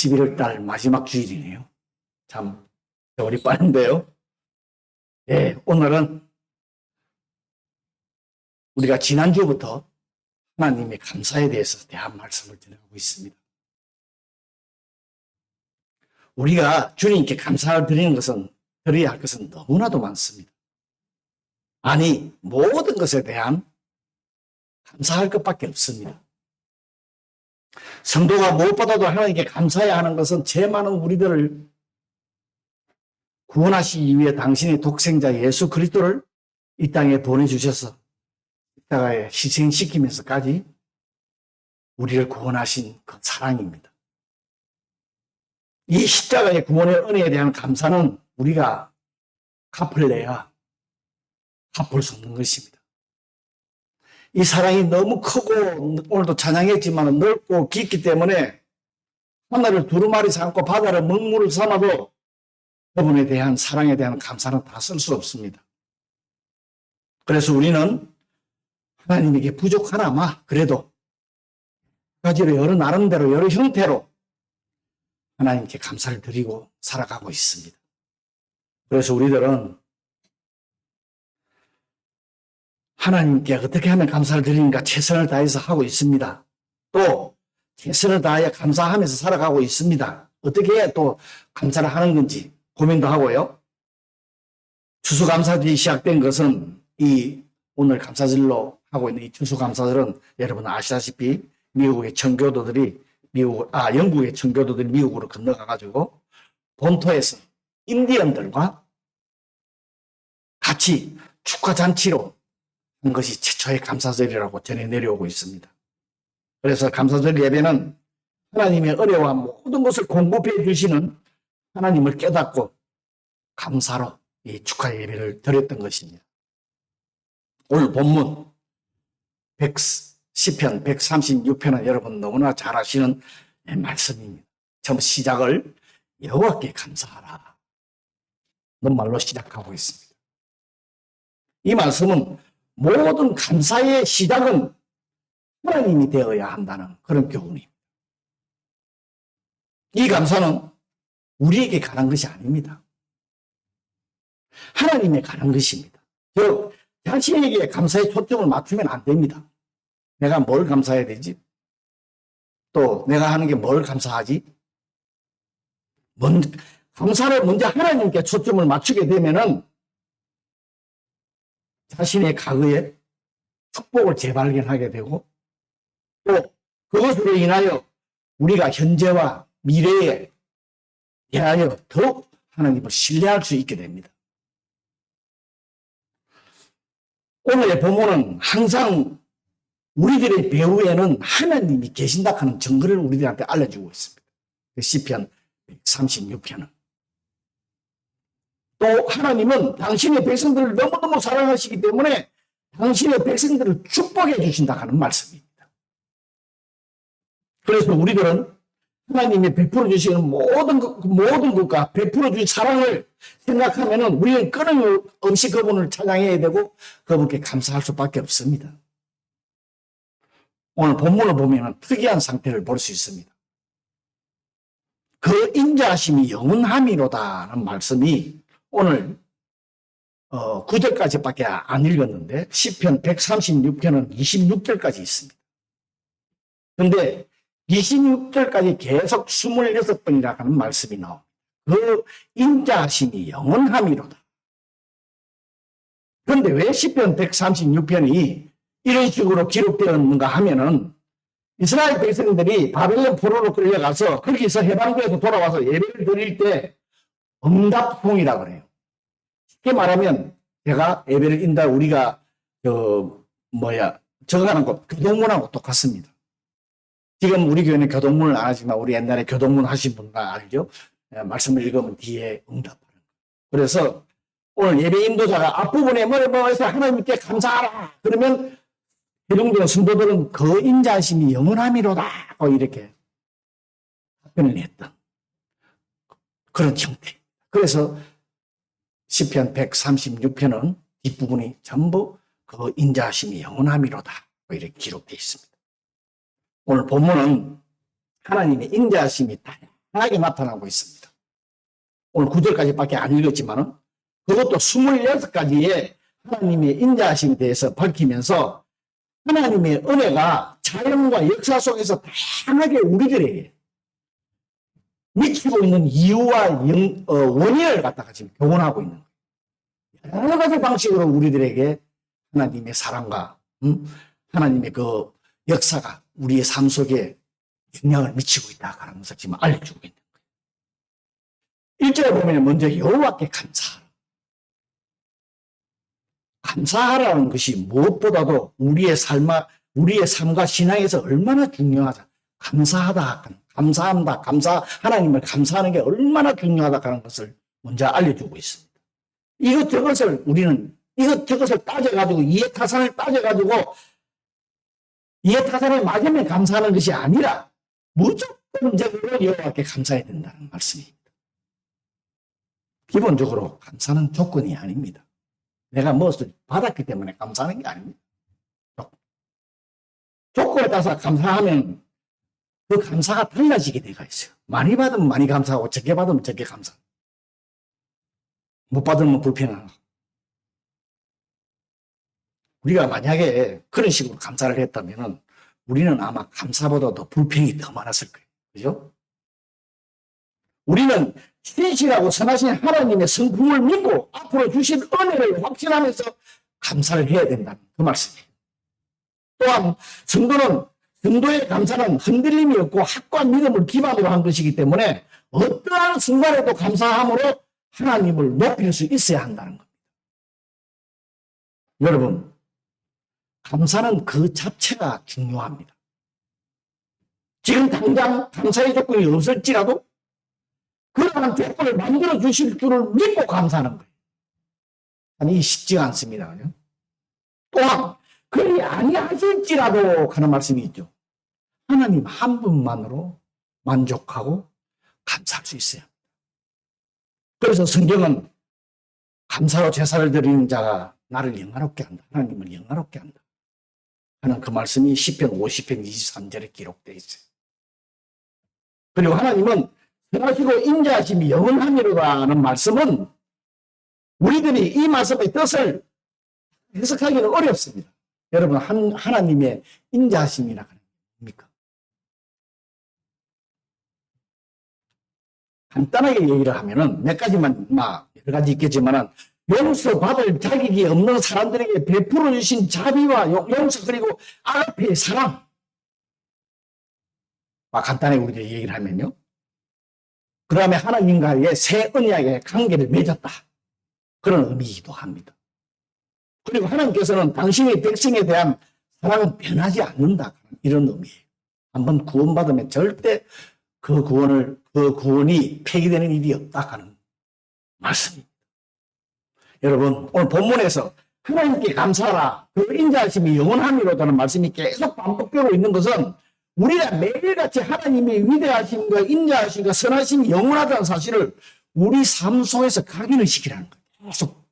11월 달 마지막 주일이네요. 참 세월이 빠른데요. 예, 오늘은 우리가 지난주부터 하나님의 감사에 대해서 대한 말씀을 드리고 있습니다. 우리가 주님께 감사를 드리는 것은, 드려야 할 것은 너무나도 많습니다. 아니, 모든 것에 대한 감사할 것밖에 없습니다. 성도가 무엇보다도 하나님께 감사해야 하는 것은 죄 많은 우리들을 구원하시기 위해 당신의 독생자 예수 그리스도를 이 땅에 보내주셔서 십자가에 희생시키면서까지 우리를 구원하신 그 사랑입니다. 이 십자가의 구원의 은혜에 대한 감사는 우리가 갚을 내야 갚을 수 없는 것입니다. 이 사랑이 너무 크고 오늘도 찬양했지만 넓고 깊기 때문에 하늘을 두루마리 삼고 바다를 먹물을 삼아도 그분에 대한 사랑에 대한 감사는 다 쓸 수 없습니다. 그래서 우리는 하나님에게 부족하나마 그래도 가지로 여러 나름대로 여러 형태로 하나님께 감사를 드리고 살아가고 있습니다. 그래서 우리들은 하나님께 어떻게 하면 감사를 드리는가 최선을 다해서 하고 있습니다. 또 최선을 다해 감사하면서 살아가고 있습니다. 어떻게 해야 또 감사를 하는 건지 고민도 하고요. 추수감사절이 시작된 것은 이 오늘 감사절로 하고 있는 이 추수감사절은 여러분 아시다시피 미국의 청교도들이 영국의 청교도들이 미국으로 건너가가지고 본토에서 인디언들과 같이 축하잔치로 한 것이 최초의 감사절이라고 전해 내려오고 있습니다. 그래서 감사절 예배는 하나님의 은혜와 모든 것을 공급해 주시는 하나님을 깨닫고 감사로 이 축하 예배를 드렸던 것입니다. 오늘 본문 시편 136편은 여러분 너무나 잘 아시는 말씀입니다. 처음 시작을 여호와께 감사하라 는 말로 시작하고 있습니다. 이 말씀은 모든 감사의 시작은 하나님이 되어야 한다는 그런 교훈입니다. 이 감사는 우리에게 가는 것이 아닙니다. 하나님에 가는 것입니다. 즉 자신에게 감사의 초점을 맞추면 안 됩니다. 내가 뭘 감사해야 되지? 또 내가 하는 게 뭘 감사하지? 감사를 먼저 하나님께 초점을 맞추게 되면은 자신의 과거에 축복을 재발견하게 되고 또 그것으로 인하여 우리가 현재와 미래에 대하여 더욱 하나님을 신뢰할 수 있게 됩니다. 오늘의 본문은 항상 우리들의 배후에는 하나님이 계신다 하는 증거를 우리들한테 알려주고 있습니다. 시편 136편은. 또 하나님은 당신의 백성들을 너무너무 사랑하시기 때문에 당신의 백성들을 축복해 주신다 하는 말씀입니다. 그래서 우리들은 하나님이 베풀어 주시는 모든 것과 베풀어 주신 사랑을 생각하면 우리는 끊임없이 그분을 찬양해야 되고 그분께 감사할 수밖에 없습니다. 오늘 본문을 보면 특이한 상태를 볼 수 있습니다. 그 인자하심이 영원함이로다는 말씀이 오늘 9절까지밖에 안 읽었는데 시편 136편은 26절까지 있습니다. 그런데 26절까지 계속 26번이라 하는 말씀이 나옵니다. 그 인자하심이 영원함이로다. 그런데 왜 시편 136편이 이런 식으로 기록되었는가 하면은 이스라엘 백성들이 바벨론 포로로 끌려가서 거기서 해방되어서 돌아와서 예배를 드릴 때 응답송이라고 그래요. 쉽게 말하면 제가 예배를 인다 우리가 적어가는 것 교동문하고 똑같습니다. 지금 우리 교회는 교동문을 안 하지만 우리 옛날에 교동문 하신 분들 알죠? 말씀을 읽으면 뒤에 응답하는 거예요. 그래서 오늘 예배 인도자가 앞부분에 뭐해서 하나님께 감사하라 그러면 해동된 성도들은 그 인자하심이 영원함이로다 이렇게 답변을 했던 그런 형태. 그래서 시편 136편은 뒷부분이 전부 그 인자하심이 영원함이로다 이렇게 기록되어 있습니다. 오늘 본문은 하나님의 인자하심이 다양하게 나타나고 있습니다. 오늘 9절까지밖에 안 읽었지만은 그것도 26가지의 하나님의 인자하심에 대해서 밝히면서 하나님의 은혜가 자연과 역사 속에서 다양하게 우리들에게 미치고 있는 이유와 원인을 갖다가 지금 교훈하고 있는 거예요. 여러 가지 방식으로 우리들에게 하나님의 사랑과 하나님의 그 역사가 우리의 삶 속에 영향을 미치고 있다 하는 것을 지금 알려주고 있는 거예요. 1절에 보면 먼저 여호와께 감사하라. 감사하라는 것이 무엇보다도 우리의 삶과 신앙에서 얼마나 중요하다. 감사하다. 감사한다. 하나님을 감사하는 게 얼마나 중요하다 하는 것을 먼저 알려주고 있습니다. 이것저것을 따져가지고, 이해타산을 따져가지고, 이해타산을 맞으면 감사하는 것이 아니라, 무조건적으로 여호와께 감사해야 된다는 말씀입니다. 기본적으로 감사는 조건이 아닙니다. 내가 무엇을 받았기 때문에 감사하는 게 아닙니다. 조건에 따라서 감사하면 그 감사가 달라지게 되어 있어요. 많이 받으면 많이 감사하고 적게 받으면 적게 감사하고 못 받으면 불평하고. 우리가 만약에 그런 식으로 감사를 했다면 우리는 아마 감사보다 더 불평이 더 많았을 거예요. 그죠? 우리는 신실하고 선하신 하나님의 성품을 믿고 앞으로 주신 은혜를 확신하면서 감사를 해야 된다는 그 말씀이에요. 또한 성도의 감사는 흔들림이 없고 확고한 믿음을 기반으로 한 것이기 때문에 어떠한 순간에도 감사함으로 하나님을 높일 수 있어야 한다는 겁니다. 여러분, 감사는 그 자체가 중요합니다. 지금 당장 감사의 조건이 없을지라도 그러한 조건을 만들어 주실 줄을 믿고 감사하는 거예요. 아니, 쉽지가 않습니다. 그죠? 또한 그리 아니하실지라도 하는 말씀이 있죠. 하나님 한 분만으로 만족하고 감사할 수 있어요. 그래서 성경은 감사로 제사를 드리는 자가 나를 영화롭게 한다. 하나님을 영화롭게 한다. 하는 그 말씀이 시편 50편 23절에 기록되어 있어요. 그리고 하나님은 선하시고 인자하심이 영원하미로다 하는 말씀은 우리들이 이 말씀의 뜻을 해석하기는 어렵습니다. 여러분, 하나님의 인자하심이라 하는 게 뭡니까? 간단하게 얘기를 하면은 몇 가지만, 여러 가지 있겠지만은 용서받을 자격이 없는 사람들에게 베풀어 주신 자비와 용서, 그리고 아가페의 사랑. 간단하게 우리들이 얘기를 하면요. 그 다음에 하나님과의 새 언약의 관계를 맺었다. 그런 의미이기도 합니다. 그리고 하나님께서는 당신의 백성에 대한 사랑은 변하지 않는다. 이런 의미예요. 한번 구원받으면 절대 그 구원이 폐기되는 일이 없다 하는 말씀입니다. 여러분, 오늘 본문에서 하나님께 감사하라, 그 인자하심이 영원함이로다는 말씀이 계속 반복되고 있는 것은 우리가 매일같이 하나님의 위대하심과 인자하심과 선하심이 영원하다는 사실을 우리 삶 속에서 각인을 시키라는 거예요. 계속.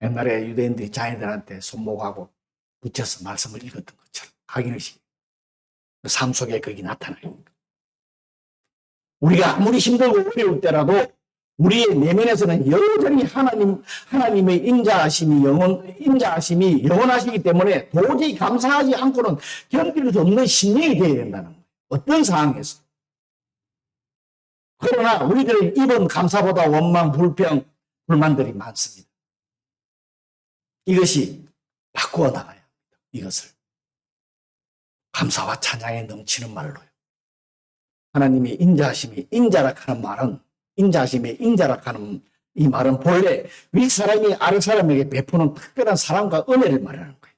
옛날에 유대인들이 자녀들한테 손목하고 붙여서 말씀을 읽었던 것처럼 각인을 시키는 삶 속에 그게 나타나요. 우리가 아무리 힘들고 어려울 때라도 우리의 내면에서는 여전히 하나님의 인자하심이 영원하시기 때문에 도저히 감사하지 않고는 견딜 수 없는 심령이 되어야 된다는 거예요. 어떤 상황에서. 그러나 우리들은 입은 감사보다 원망, 불평, 불만들이 많습니다. 이것이 바꾸어 나가야 합니다. 이것을. 감사와 찬양에 넘치는 말로요. 하나님의 인자하심이 인자하심의 인자락하는 이 말은 본래 윗사람이 아랫사람에게 베푸는 특별한 사랑과 은혜를 말하는 거예요.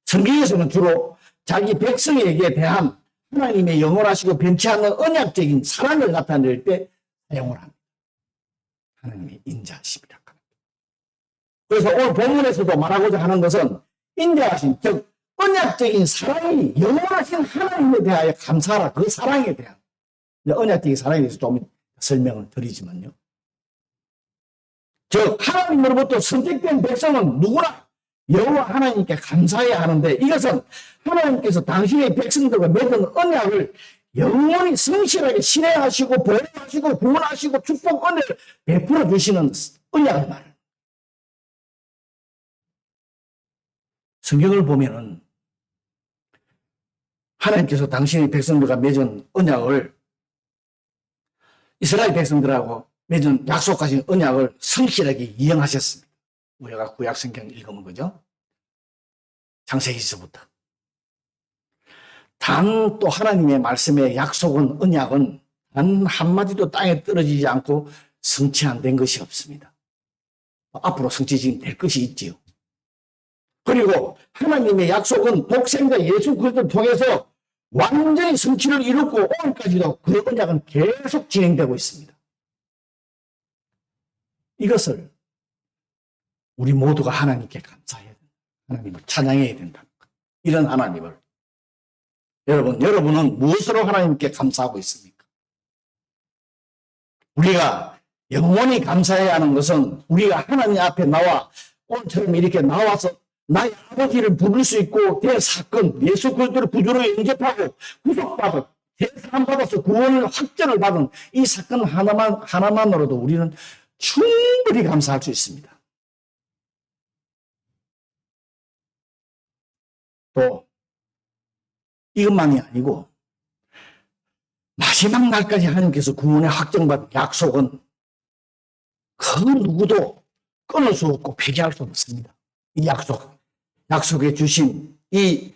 성경에서는 주로 자기 백성에게 대한 하나님의 영원하시고 변치 않는 언약적인 사랑을 나타낼 때 사용을 합니다. 하나님의 인자하심이라 합니다. 그래서 오늘 본문에서도 말하고자 하는 것은 인자하심, 즉 언약적인 사랑이 영원하신 하나님에 대하여 감사하라. 그 사랑에 대한 언약적인 사랑에 대해서 좀 설명을 드리지만요. 즉 하나님으로부터 선택된 백성은 누구나 여호와 하나님께 감사해야 하는데 이것은 하나님께서 당신의 백성들과 맺은 언약을 영원히 성실하게 실행하시고 보호하시고 구원하시고 축복 은혜를 베풀어 주시는 언약을 말해요. 성경을 보면은 하나님께서 당신의 백성들과 맺은 언약을 이스라엘 백성들하고 맺은 약속하신 언약을 성실하게 이행하셨습니다. 우리가 구약 성경 읽으면 그죠? 창세기서부터. 단 또 하나님의 말씀의 약속은 언약은 단 한마디도 땅에 떨어지지 않고 성취 안 된 것이 없습니다. 앞으로 성취 될 것이 있지요. 그리고 하나님의 약속은 독생자 예수 그리스도를 통해서 완전히 성취를 이뤘고 오늘까지도 그 언약은 계속 진행되고 있습니다. 이것을 우리 모두가 하나님께 감사해야 된다. 하나님을 찬양해야 된다. 이런 하나님을. 여러분은 무엇으로 하나님께 감사하고 있습니까? 우리가 영원히 감사해야 하는 것은 우리가 하나님 앞에 나와 오늘처럼 이렇게 나와서 나의 아버지를 부를 수 있고 대사건 예수 그리스도를 구주로 영접하고 구속받아 대사함받아서 구원을 확정을 받은 이 사건 하나만으로도 우리는 충분히 감사할 수 있습니다. 또 이것만이 아니고 마지막 날까지 하나님께서 구원에 확정받은 약속은 그 누구도 끊을 수 없고 폐기할 수 없습니다. 이 약속에 주신 이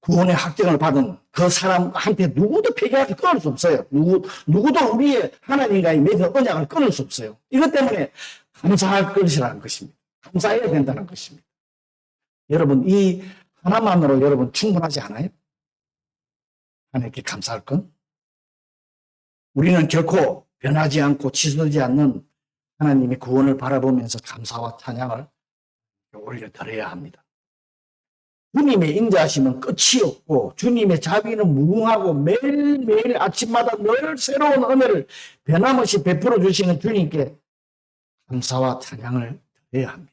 구원의 확정을 받은 그 사람한테 누구도 폐기하지 끊을 수 없어요. 누구도 우리의 하나님과의 맺은 언약을 끊을 수 없어요. 이것 때문에 감사할 것이라는 것입니다. 감사해야 된다는 것입니다. 여러분 이 하나만으로 여러분 충분하지 않아요? 하나님께 감사할 건? 우리는 결코 변하지 않고 취소되지 않는 하나님의 구원을 바라보면서 감사와 찬양을 올려드려야 합니다. 주님의 인자하심은 끝이 없고 주님의 자비는 무궁하고 매일매일 아침마다 늘 새로운 은혜를 변함없이 베풀어 주시는 주님께 감사와 찬양을 드려야 합니다.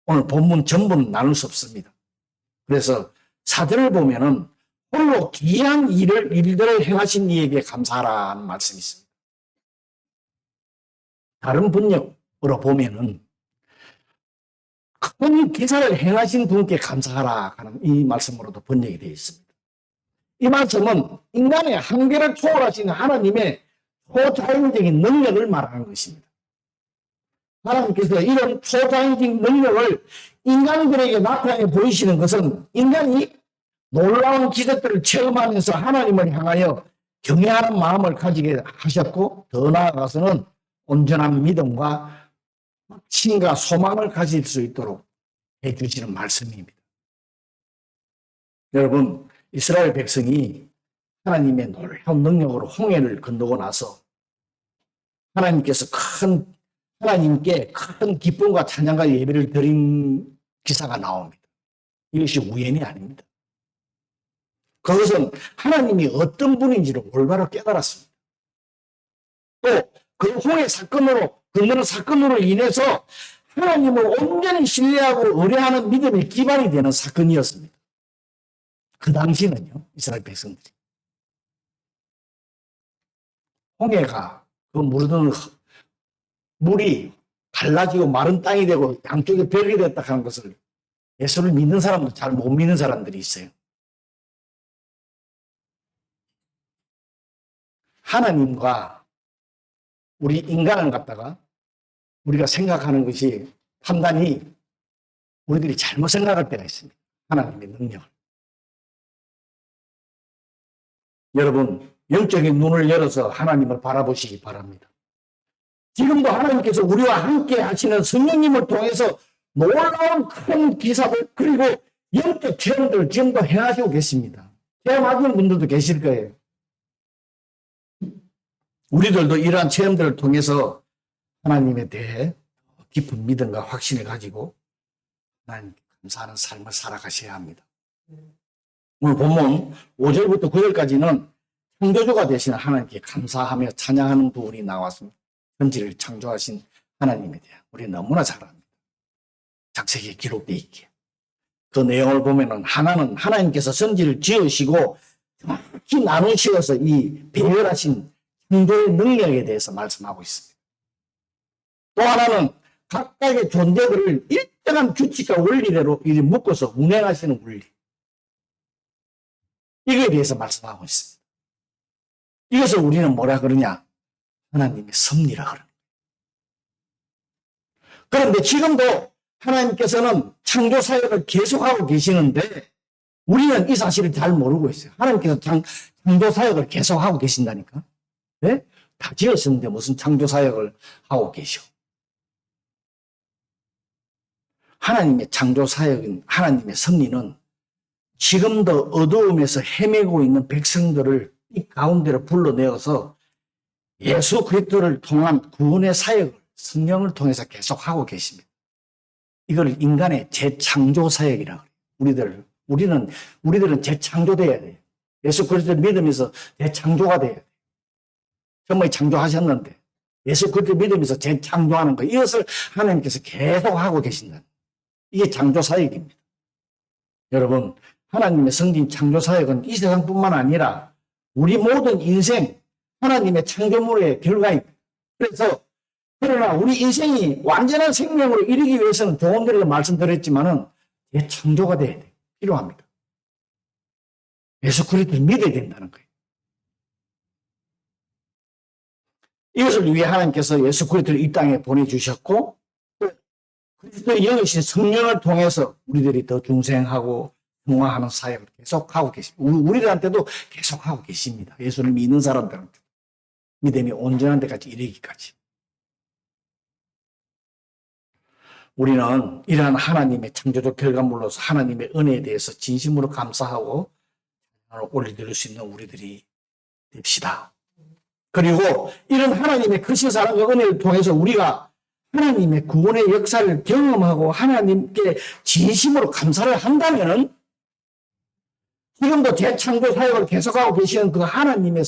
오늘 본문 전부는 나눌 수 없습니다. 그래서 사절을 보면은 홀로 기이한 일들을 행하신 이에게 감사하라는 말씀이 있습니다. 다른 번역으로 보면은 큰 기사를 행하신 분께 감사하라 하는 이 말씀으로도 번역이 되어 있습니다. 이 말씀은 인간의 한계를 초월하신 하나님의 초자연적인 능력을 말하는 것입니다. 하나님께서 이런 초자연적인 능력을 인간들에게 나타내 보이시는 것은 인간이 놀라운 기적들을 체험하면서 하나님을 향하여 경외하는 마음을 가지게 하셨고 더 나아가서는 온전한 믿음과 신과 소망을 가질 수 있도록 해주시는 말씀입니다. 여러분 이스라엘 백성이 하나님의 놀라운 능력으로 홍해를 건너고 나서 하나님께서 하나님께 큰 기쁨과 찬양과 예배를 드린 기사가 나옵니다. 이것이 우연이 아닙니다. 그것은 하나님이 어떤 분인지를 올바로 깨달았습니다. 또 그 홍해 사건으로 건너는 사건으로 인해서 하나님을 온전히 신뢰하고 의뢰하는 믿음의 기반이 되는 사건이었습니다. 그 당시는요, 이스라엘 백성들이. 홍해가 그 물이 갈라지고 마른 땅이 되고 양쪽에 벽이 됐다 하는 것을 예수를 믿는 사람도 잘 못 믿는 사람들이 있어요. 하나님과 우리 인간을 갖다가 우리가 생각하는 것이 판단이 우리들이 잘못 생각할 때가 있습니다. 하나님의 능력을. 여러분 영적인 눈을 열어서 하나님을 바라보시기 바랍니다. 지금도 하나님께서 우리와 함께 하시는 성령님을 통해서 놀라운 큰 기사들 그리고 영적 체험들을 지금도 행하시고 계십니다. 체험하시는 분들도 계실 거예요. 우리들도 이러한 체험들을 통해서 하나님에 대해 깊은 믿음과 확신을 가지고 하나님께 감사하는 삶을 살아가셔야 합니다. 오늘 본문 5절부터 9절까지는 창조주가 되시는 하나님께 감사하며 찬양하는 부분이 나왔습니다. 천지를 창조하신 하나님에 대해 우리 너무나 잘 압니다. 창세기에 기록되어 있기에. 그 내용을 보면은 하나는 하나님께서 선지를 지으시고 정확히 나누시어서 이 배열하신 창조의 능력에 대해서 말씀하고 있습니다. 또 하나는 각각의 존재들을 일정한 규칙과 원리대로 묶어서 운행하시는 원리. 이거에 대해서 말씀하고 있습니다. 이것을 우리는 뭐라 그러냐? 하나님의 섭리라 그러는 거예요. 그런데 지금도 하나님께서는 창조 사역을 계속하고 계시는데 우리는 이 사실을 잘 모르고 있어요. 하나님께서 창조 사역을 계속하고 계신다니까. 네? 다 지었는데 무슨 창조 사역을 하고 계셔. 하나님의 창조 사역인 하나님의 섭리는 지금도 어두움에서 헤매고 있는 백성들을 이 가운데로 불러내어서 예수 그리스도를 통한 구원의 사역을 성령을 통해서 계속하고 계십니다. 이걸 인간의 재창조 사역이라고 해요. 우리들은 재창조돼야 돼요. 예수 그리스도를 믿으면서 재창조가 돼야 돼요. 정말 창조하셨는데 예수 그리스도를 믿으면서 재창조하는 거, 이것을 하나님께서 계속하고 계신다. 이게 창조 사역입니다. 여러분, 하나님의 성진 창조 사역은 이 세상뿐만 아니라 우리 모든 인생 하나님의 창조물의 결과입니다. 그러나 우리 인생이 완전한 생명으로 이르기 위해서는 조금 전에도 말씀드렸지만은 재창조가 돼야 돼요. 필요합니다. 예수 그리스도를 믿어야 된다는 거예요. 이것을 위해 하나님께서 예수 그리스도를 이 땅에 보내주셨고 그리스도의 영이신 성령을 통해서 우리들이 더 중생하고 중화하는 사역을 계속하고 계십니다. 우리들한테도 계속하고 계십니다. 예수를 믿는 사람들한테 믿음이 온전한 데까지 이르기까지. 우리는 이러한 하나님의 창조적 결과물로서 하나님의 은혜에 대해서 진심으로 감사하고 올려드릴 수 있는 우리들이 됩시다. 그리고 이런 하나님의 크신 사랑과 은혜를 통해서 우리가 하나님의 구원의 역사를 경험하고 하나님께 진심으로 감사를 한다면은 지금도 재창조 사역을 계속하고 계시는 그 하나님의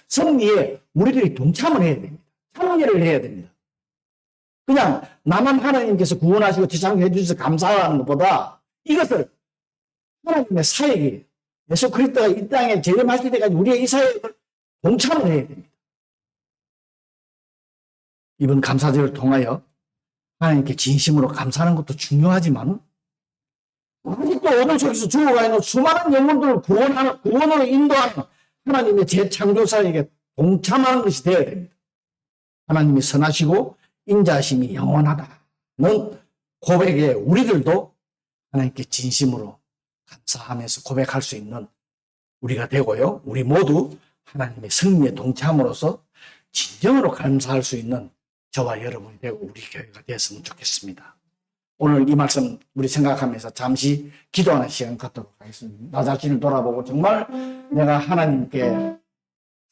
섭리에 우리들이 동참을 해야 됩니다. 참여를 해야 됩니다. 그냥 나만 하나님께서 구원하시고 재창조해 주셔서 감사하는 것보다 이것을 하나님의 사역이에요. 예수 그리스도가 이 땅에 재림하실 때까지 우리의 이 사역을 동참을 해야 됩니다. 이번 감사절을 통하여 하나님께 진심으로 감사하는 것도 중요하지만 아직도 어둠 속에서 죽어가 있는 수많은 영혼들을 구원으로 인도하는 하나님의 재창조 사역에 동참하는 것이 되어야 됩니다. 하나님이 선하시고 인자하심이 영원하다는 고백에 우리들도 하나님께 진심으로 감사하면서 고백할 수 있는 우리가 되고요. 우리 모두 하나님의 승리에 동참으로서 진정으로 감사할 수 있는 저와 여러분이 되고 우리 교회가 되었으면 좋겠습니다. 오늘 이 말씀 우리 생각하면서 잠시 기도하는 시간 갖도록 하겠습니다. 나 자신을 돌아보고 정말 내가 하나님께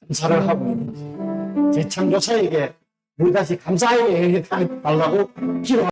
감사를 하고 있는지, 제 창조사에게 우리 다시 감사하게 달라고 기도합니다.